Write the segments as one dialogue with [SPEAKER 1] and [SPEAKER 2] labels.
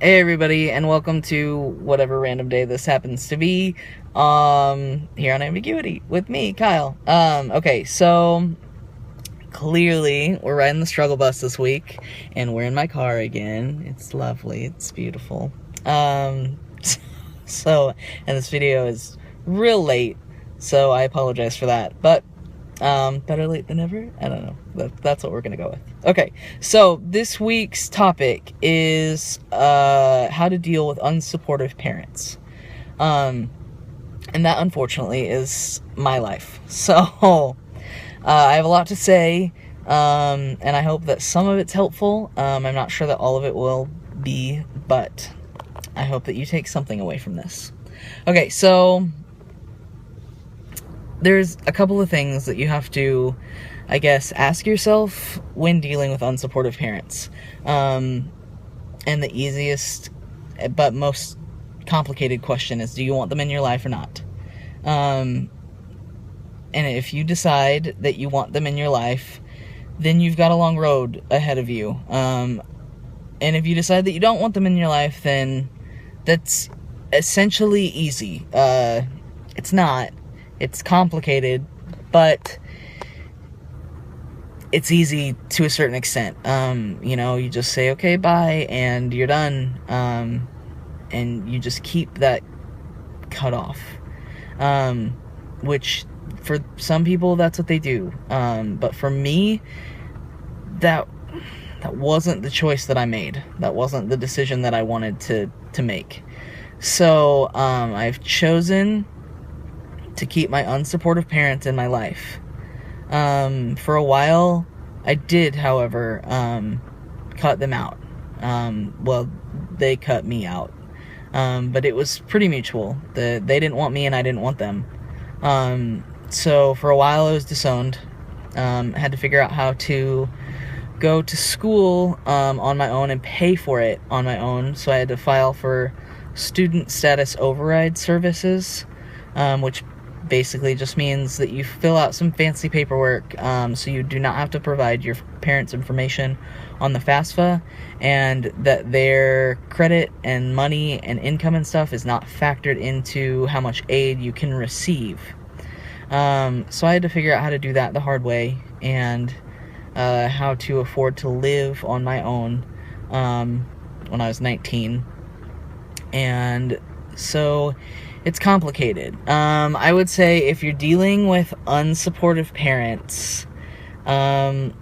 [SPEAKER 1] Hey everybody, and welcome to whatever random day this happens to be, here on Ambiguity, with me, Kyle. Okay, so, clearly, we're riding the struggle bus this week, and we're in my car again. It's lovely, it's beautiful. And this video is real late, so I apologize for that, but, better late than never? I don't know. That's what we're gonna go with. Okay, so this week's topic is how to deal with unsupportive parents. And that, unfortunately, is my life. So, I have a lot to say, and I hope that some of it's helpful. I'm not sure that all of it will be, but I hope that you take something away from this. Okay, so there's a couple of things that you have to, I guess, ask yourself when dealing with unsupportive parents. And the easiest but most complicated question is, do you want them in your life or not? And if you decide that you want them in your life, then you've got a long road ahead of you. And if you decide that you don't want them in your life, then that's essentially easy. It's not. It's complicated, but it's easy to a certain extent. You just say, okay, bye, and you're done. And you just keep that cut off. Which, for some people, that's what they do. But for me, that wasn't the choice that I made. That wasn't the decision that I wanted to make. So, I've chosen to keep my unsupportive parents in my life. For a while, I did, however, cut them out. Well, they cut me out. But it was pretty mutual. They didn't want me and I didn't want them. So for a while I was disowned. Had to figure out how to go to school on my own and pay for it on my own. So I had to file for student status override services, which basically just means that you fill out some fancy paperwork, so you do not have to provide your parents' information on the FAFSA, and that their credit and money and income and stuff is not factored into how much aid you can receive. So I had to figure out how to do that the hard way, and how to afford to live on my own when I was 19. And so it's complicated. I would say if you're dealing with unsupportive parents, and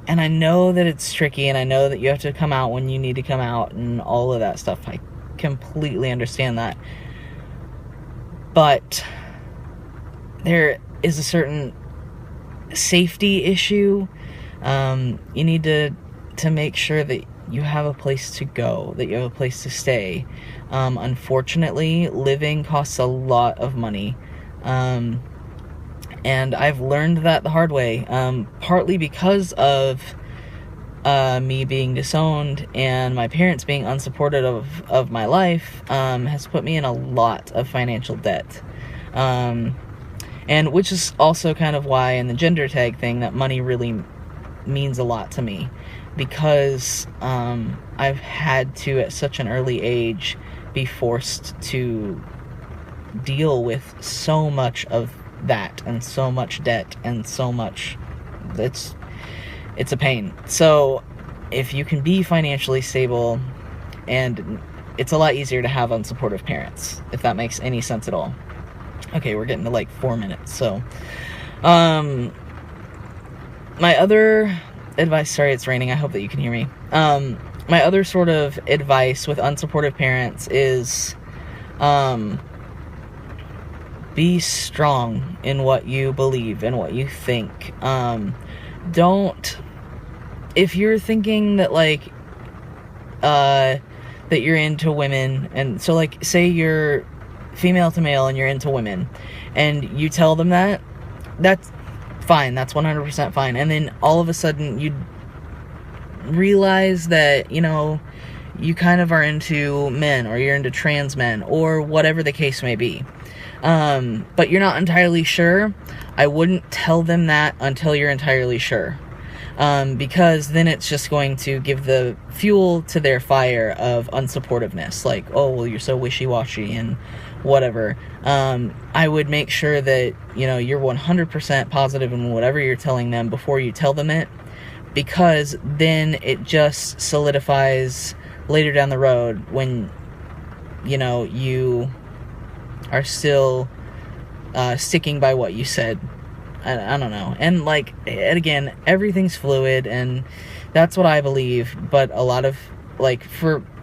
[SPEAKER 1] I know that it's tricky, and I know that you have to come out when you need to come out, and all of that stuff. I completely understand that. But there is a certain safety issue. You need to make sure that you have a place to go, that you have a place to stay. Unfortunately, living costs a lot of money. And I've learned that the hard way, partly because of me being disowned and my parents being unsupportive of my life, has put me in a lot of financial debt. And which is also kind of why in the gender tag thing that money really means a lot to me. Because I've had to, at such an early age, be forced to deal with so much of that, and so much debt, and so much, it's a pain. So if you can be financially stable, and it's a lot easier to have unsupportive parents, if that makes any sense at all. Okay, we're getting to like 4 minutes, so my other advice, sorry it's raining, I hope that you can hear me. My other sort of advice with unsupportive parents is, be strong in what you believe and what you think. If you're thinking that, like, that you're into women, and so, like, say you're female to male and you're into women, and you tell them that's fine, that's 100% fine, and then all of a sudden you realize that, you kind of are into men, or you're into trans men, or whatever the case may be, but you're not entirely sure. I wouldn't tell them that until you're entirely sure. because then it's just going to give the fuel to their fire of unsupportiveness. Like, oh, well, you're so wishy-washy and whatever. I would make sure that, you're 100% positive in whatever you're telling them before you tell them it, because then it just solidifies later down the road when, you are still sticking by what you said. I don't know. And, again, everything's fluid, and that's what I believe, but a lot of,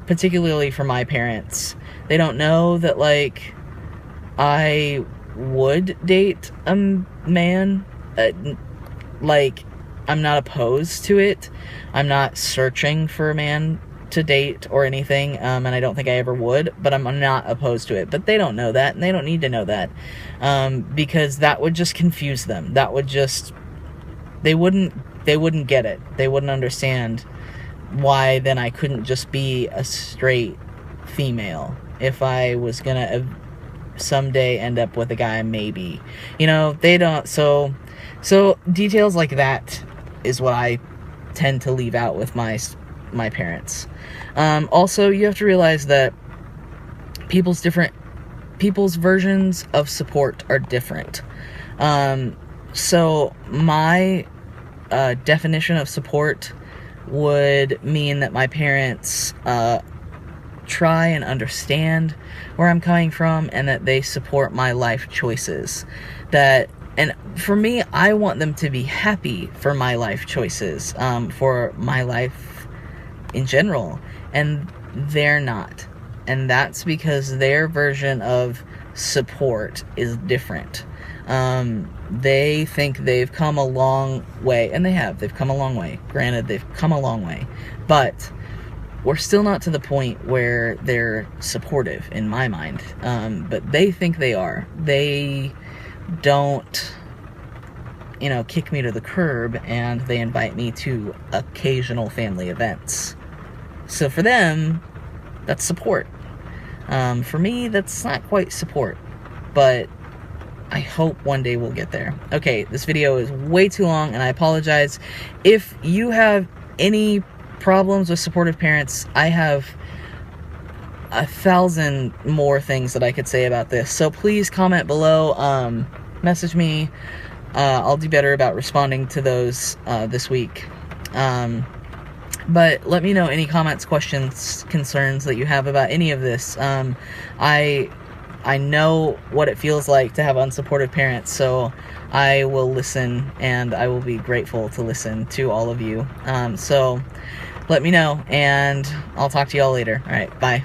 [SPEAKER 1] particularly for my parents, they don't know that, I would date a man. I'm not opposed to it. I'm not searching for a man to date or anything, and I don't think I ever would, but I'm not opposed to it. But they don't know that, and they don't need to know that, because that would just confuse them. That would just, they wouldn't get it. They wouldn't understand why then I couldn't just be a straight female if I was gonna someday end up with a guy, maybe. They don't, so details like that is what I tend to leave out with my parents. Also, you have to realize that people's versions of support are different. So my definition of support would mean that my parents try and understand where I'm coming from, and that they support my life choices. And for me, I want them to be happy for my life choices, for my life in general, and they're not. And that's because their version of support is different. They think they've come a long way, and they have. They've come a long way. Granted, they've come a long way, but we're still not to the point where they're supportive, in my mind. But they think they are. They don't, kick me to the curb, and they invite me to occasional family events. So for them, that's support. For me, that's not quite support, but I hope one day we'll get there. Okay, this video is way too long, and I apologize. If you have any problems with supportive parents, I have 1,000 more things that I could say about this. So please comment below, message me. I'll do better about responding to those this week. But let me know any comments, questions, concerns that you have about any of this. I know what it feels like to have unsupportive parents, so I will listen, and I will be grateful to listen to all of you. So let me know, and I'll talk to y'all later. All right, bye.